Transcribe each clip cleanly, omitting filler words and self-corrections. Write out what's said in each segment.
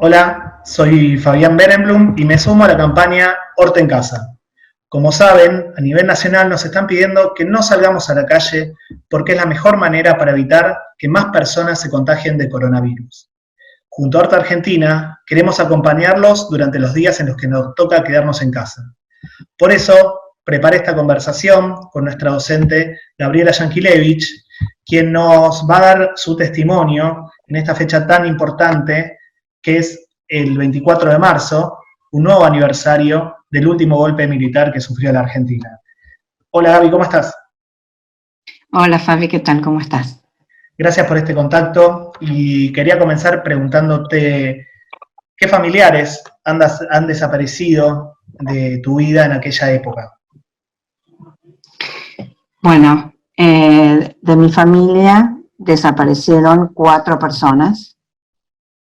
Hola, soy Fabián Berenblum y me sumo a la campaña Horta en Casa. Como saben, a nivel nacional nos están pidiendo que no salgamos a la calle porque es la mejor manera para evitar que más personas se contagien de coronavirus. Junto a Horta Argentina, queremos acompañarlos durante los días en los que nos toca quedarnos en casa. Por eso, preparé esta conversación con nuestra docente Gabriela Yankelevich, quien nos va a dar su testimonio en esta fecha tan importante que es el 24 de marzo, un nuevo aniversario del último golpe militar que sufrió la Argentina. Hola Gaby, ¿cómo estás? Hola Fabi, ¿qué tal? ¿Cómo estás? Gracias por este contacto y quería comenzar preguntándote qué familiares han desaparecido de tu vida en aquella época. Bueno, de mi familia desaparecieron 4 personas.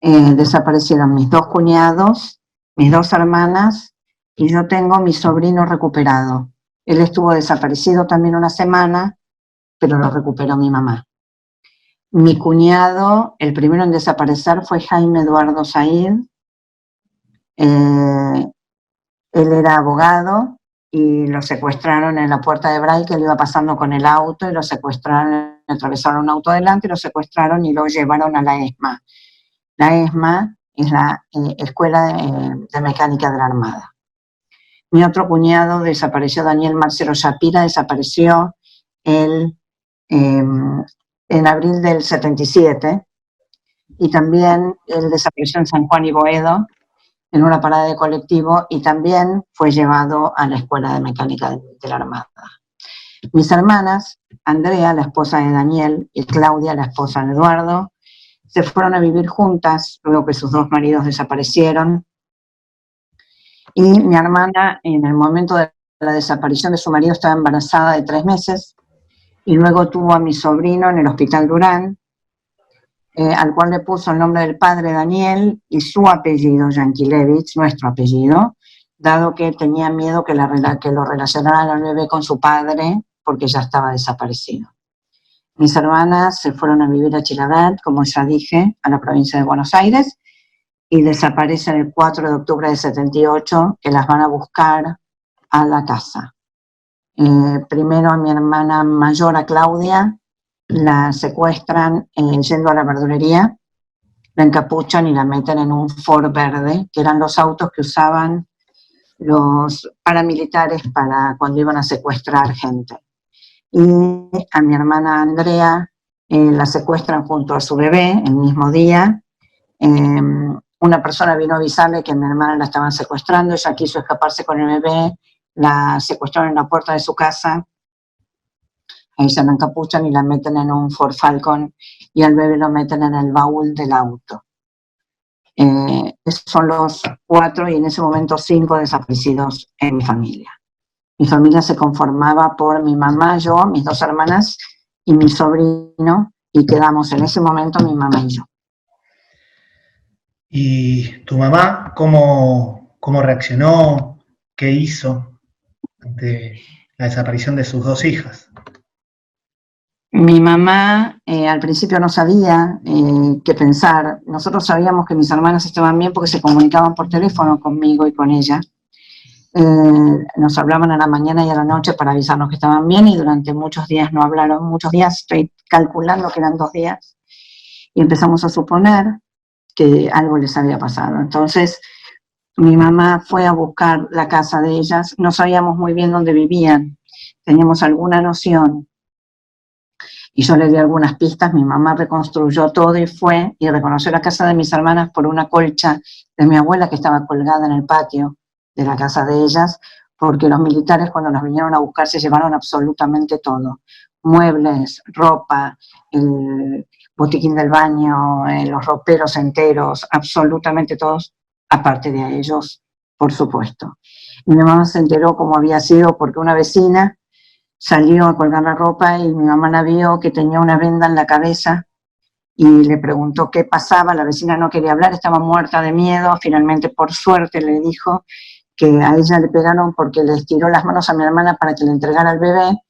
Desaparecieron mis 2 cuñados, mis 2 hermanas y yo tengo mi sobrino recuperado. Él estuvo desaparecido también una semana, pero lo recuperó mi mamá. Mi cuñado, el primero en desaparecer, fue Jaime Eduardo Said. Él era abogado y lo secuestraron en la Puerta de Bray, que él iba pasando con el auto y lo secuestraron, atravesaron un auto adelante y lo secuestraron y lo llevaron a la ESMA. La ESMA es la Escuela de Mecánica de la Armada. Mi otro cuñado desapareció, Daniel Marcelo Shapira, desapareció en abril del 77 y también él desapareció en San Juan y Boedo en una parada de colectivo y también fue llevado a la Escuela de Mecánica de la Armada. Mis hermanas, Andrea, la esposa de Daniel, y Claudia, la esposa de Eduardo, se fueron a vivir juntas luego que sus 2 maridos desaparecieron. Y mi hermana, en el momento de la desaparición de su marido, estaba embarazada de 3 meses y luego tuvo a mi sobrino en el Hospital Durán, al cual le puso el nombre del padre Daniel y su apellido, Yankelevich, nuestro apellido, dado que tenía miedo que lo relacionaran al bebé con su padre porque ya estaba desaparecido. Mis hermanas se fueron a vivir a Chiladat, como ya dije, a la provincia de Buenos Aires, y desaparecen el 4 de octubre de 78, que las van a buscar a la casa. Primero a mi hermana mayor, a Claudia, la secuestran yendo a la verdulería, la encapuchan y la meten en un Ford verde, que eran los autos que usaban los paramilitares para cuando iban a secuestrar gente. Y a mi hermana Andrea la secuestran junto a su bebé el mismo día. Una persona vino a avisarle que a mi hermana la estaban secuestrando, ella quiso escaparse con el bebé, la secuestraron en la puerta de su casa, a ella la encapuchan y la meten en un Ford Falcon y al bebé lo meten en el baúl del auto. Esos son los 4 y en ese momento 5 desaparecidos en mi familia. Mi familia se conformaba por mi mamá, yo, mis 2 hermanas y mi sobrino, y quedamos en ese momento mi mamá y yo. ¿Y tu mamá cómo reaccionó? ¿Qué hizo ante la desaparición de sus 2 hijas? Mi mamá al principio no sabía qué pensar. Nosotros sabíamos que mis hermanas estaban bien porque se comunicaban por teléfono conmigo y con ella. Nos hablaban a la mañana y a la noche para avisarnos que estaban bien y durante muchos días no hablaron. Muchos días, estoy calculando que eran 2 días. Y empezamos a suponer que algo les había pasado. Entonces, mi mamá fue a buscar la casa de ellas. No sabíamos muy bien dónde vivían. Teníamos alguna noción. Y yo le di algunas pistas, mi mamá reconstruyó todo y fue y reconoció la casa de mis hermanas por una colcha de mi abuela que estaba colgada en el patio de la casa de ellas, porque los militares cuando nos vinieron a buscar se llevaron absolutamente todo, muebles, ropa, el botiquín del baño, los roperos enteros, absolutamente todos, aparte de ellos, por supuesto. Mi mamá se enteró cómo había sido porque una vecina salió a colgar la ropa y mi mamá la vio que tenía una venda en la cabeza y le preguntó qué pasaba. La vecina no quería hablar, estaba muerta de miedo. Finalmente, por suerte, le dijo que a ella le pegaron porque le estiró las manos a mi hermana para que le entregara al bebé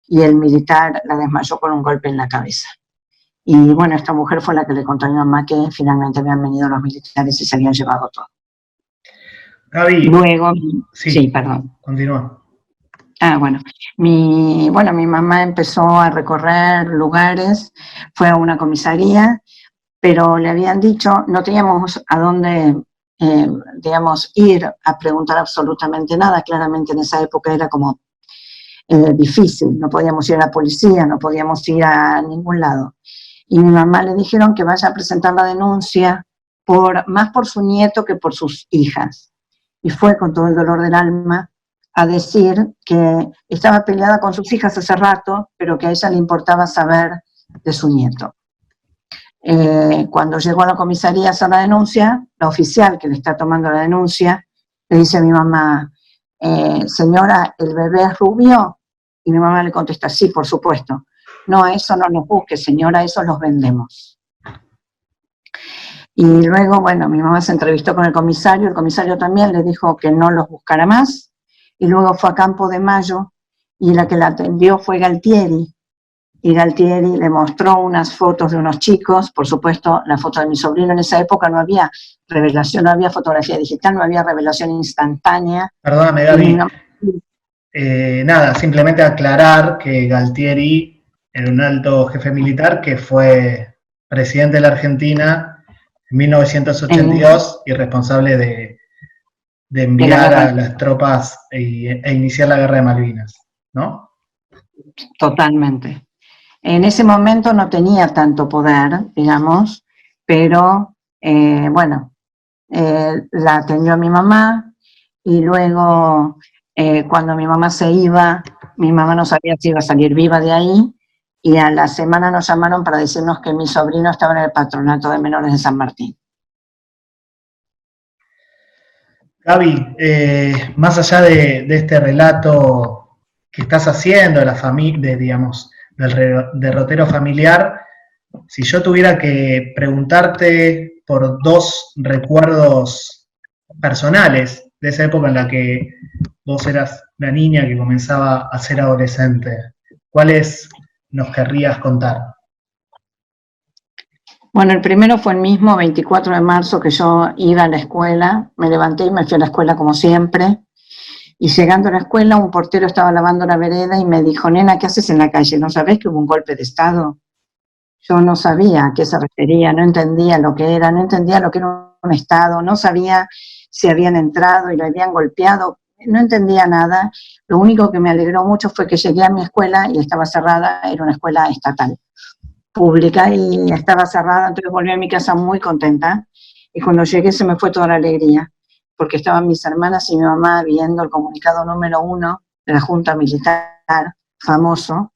y el militar la desmayó con un golpe en la cabeza. Y bueno, esta mujer fue la que le contó a mi mamá que finalmente habían venido los militares y se habían llevado todo. Gaby, Luego, sí, sí, perdón. continúa. Bueno, mi mamá empezó a recorrer lugares, fue a una comisaría, pero le habían dicho, no teníamos a dónde, digamos, ir a preguntar absolutamente nada. Claramente en esa época era como difícil, no podíamos ir a la policía, no podíamos ir a ningún lado. Y mi mamá le dijeron que vaya a presentar la denuncia más por su nieto que por sus hijas. Y fue con todo el dolor del alma a decir que estaba peleada con sus hijas hace rato, pero que a ella le importaba saber de su nieto. Cuando llegó a la comisaría a hacer la denuncia, la oficial que le está tomando la denuncia, le dice a mi mamá, señora, ¿el bebé es rubio? Y mi mamá le contesta, sí, por supuesto. No, eso no nos busque, señora, eso los vendemos. Y luego, bueno, mi mamá se entrevistó con el comisario también le dijo que no los buscara más, y luego fue a Campo de Mayo, y la que la atendió fue Galtieri, y Galtieri le mostró unas fotos de unos chicos, por supuesto, la foto de mi sobrino. En esa época no había revelación, no había fotografía digital, no había revelación instantánea. Perdóname, Gaby. Nada, simplemente aclarar que Galtieri era un alto jefe militar que fue presidente de la Argentina en 1982 y responsable de enviar a las tropas e iniciar la guerra de Malvinas, ¿no? Totalmente. En ese momento no tenía tanto poder, digamos, pero bueno, la atendió a mi mamá, y luego cuando mi mamá se iba, mi mamá no sabía si iba a salir viva de ahí, y a la semana nos llamaron para decirnos que mi sobrino estaba en el patronato de menores de San Martín. Gaby, más allá de este relato que estás haciendo de la familia, digamos, del derrotero familiar, si yo tuviera que preguntarte por dos recuerdos personales de esa época en la que vos eras una niña que comenzaba a ser adolescente, ¿cuáles nos querrías contar? Bueno, el primero fue el mismo 24 de marzo que yo iba a la escuela, me levanté y me fui a la escuela como siempre, y llegando a la escuela un portero estaba lavando la vereda y me dijo, nena, ¿qué haces en la calle? ¿No sabés que hubo un golpe de Estado? Yo no sabía a qué se refería, no entendía lo que era, no entendía lo que era un Estado, no sabía si habían entrado y lo habían golpeado, no entendía nada. Lo único que me alegró mucho fue que llegué a mi escuela y estaba cerrada, era una escuela estatal, pública, y estaba cerrada, entonces volví a mi casa muy contenta, y cuando llegué se me fue toda la alegría, porque estaban mis hermanas y mi mamá viendo el comunicado número 1 de la Junta Militar, famoso,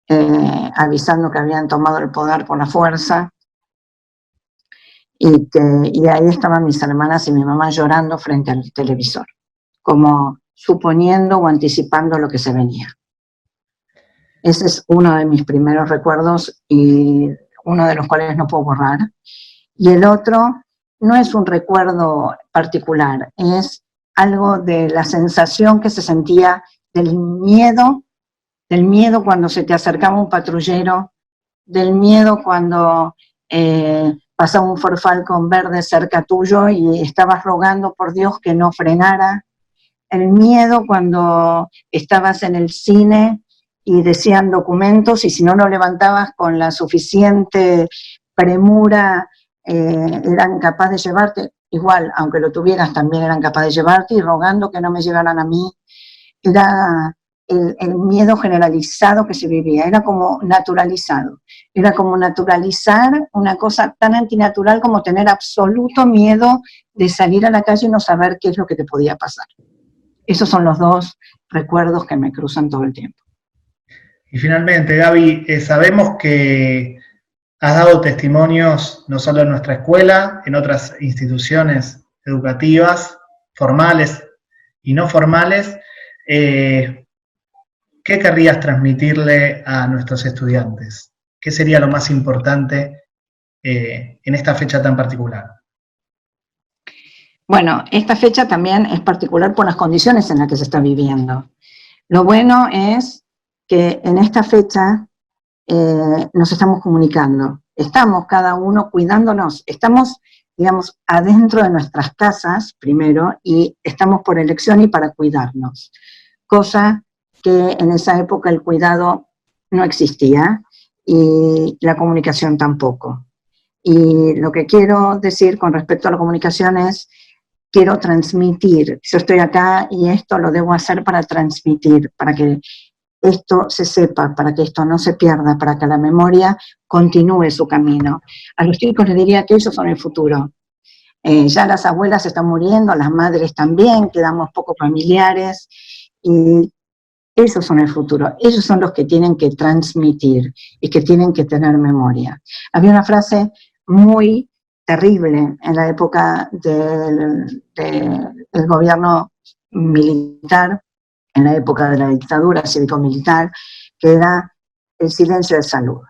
avisando que habían tomado el poder por la fuerza, y ahí estaban mis hermanas y mi mamá llorando frente al televisor, como suponiendo o anticipando lo que se venía. Ese es uno de mis primeros recuerdos y uno de los cuales no puedo borrar. Y el otro no es un recuerdo particular, es algo de la sensación que se sentía del miedo cuando se te acercaba un patrullero, del miedo cuando pasaba un Ford Falcon verde cerca tuyo y estabas rogando por Dios que no frenara, el miedo cuando estabas en el cine y decían documentos y si no lo levantabas con la suficiente premura eran capaces de llevarte, igual, aunque lo tuvieras también eran capaces de llevarte, y rogando que no me llevaran a mí. Era el miedo generalizado que se vivía, era como naturalizado, era como naturalizar una cosa tan antinatural como tener absoluto miedo de salir a la calle y no saber qué es lo que te podía pasar. Esos son los dos recuerdos que me cruzan todo el tiempo. Y finalmente, Gaby, sabemos que has dado testimonios no solo en nuestra escuela, en otras instituciones educativas, formales y no formales. ¿Qué querrías transmitirle a nuestros estudiantes? ¿Qué sería lo más importante en esta fecha tan particular? Bueno, esta fecha también es particular por las condiciones en las que se está viviendo. Lo bueno es que en esta fecha nos estamos comunicando. estamos cada uno cuidándonos, estamos, digamos, adentro de nuestras casas primero y estamos por elección y para cuidarnos, cosa que en esa época el cuidado no existía y la comunicación tampoco. Y lo que quiero decir con respecto a la comunicación es, quiero transmitir, yo estoy acá y esto lo debo hacer para transmitir, para que esto se sepa, para que esto no se pierda, para que la memoria continúe su camino. A los chicos les diría que ellos son el futuro. Ya las abuelas están muriendo, las madres también, quedamos pocos familiares, y esos son el futuro, ellos son los que tienen que transmitir y que tienen que tener memoria. Había una frase muy terrible en la época del gobierno militar, en la época de la dictadura cívico-militar, que era el silencio de salud.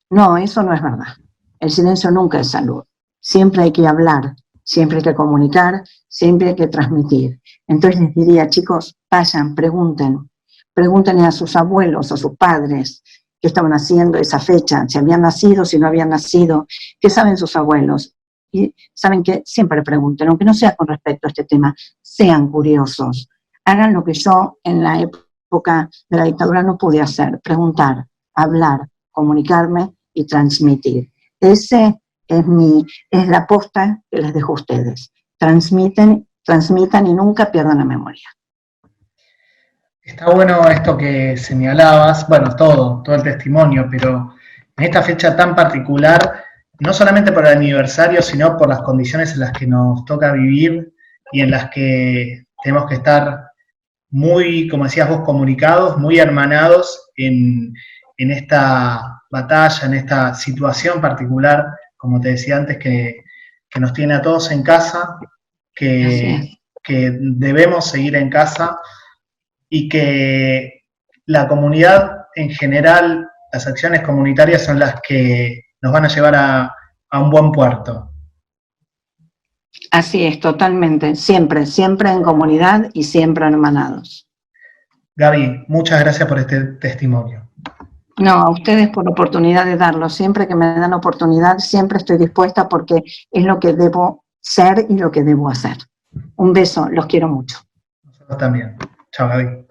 No, eso no es verdad. El silencio nunca es salud. Siempre hay que hablar, siempre hay que comunicar, siempre hay que transmitir. Entonces les diría, chicos, vayan, pregúntenle a sus abuelos, a sus padres, qué estaban haciendo esa fecha, si habían nacido, si no habían nacido, qué saben sus abuelos. Y saben que siempre pregunten, aunque no sea con respecto a este tema, sean curiosos. Hagan lo que yo en la época de la dictadura no pude hacer, preguntar, hablar, comunicarme y transmitir. Ese es la posta que les dejo a ustedes. Transmitan y nunca pierdan la memoria. Está bueno esto que señalabas, bueno, todo el testimonio, pero en esta fecha tan particular, no solamente por el aniversario, sino por las condiciones en las que nos toca vivir y en las que tenemos que estar muy, como decías vos, comunicados, muy hermanados en esta batalla, en esta situación particular, como te decía antes, que nos tiene a todos en casa, que debemos seguir en casa y que la comunidad en general, las acciones comunitarias son las que nos van a llevar a un buen puerto. Así es, totalmente, siempre, siempre en comunidad y siempre hermanados. Gaby, muchas gracias por este testimonio. No, a ustedes por la oportunidad de darlo. Siempre que me dan oportunidad, siempre estoy dispuesta porque es lo que debo ser y lo que debo hacer. Un beso, los quiero mucho. Nosotros también. Chao, Gaby.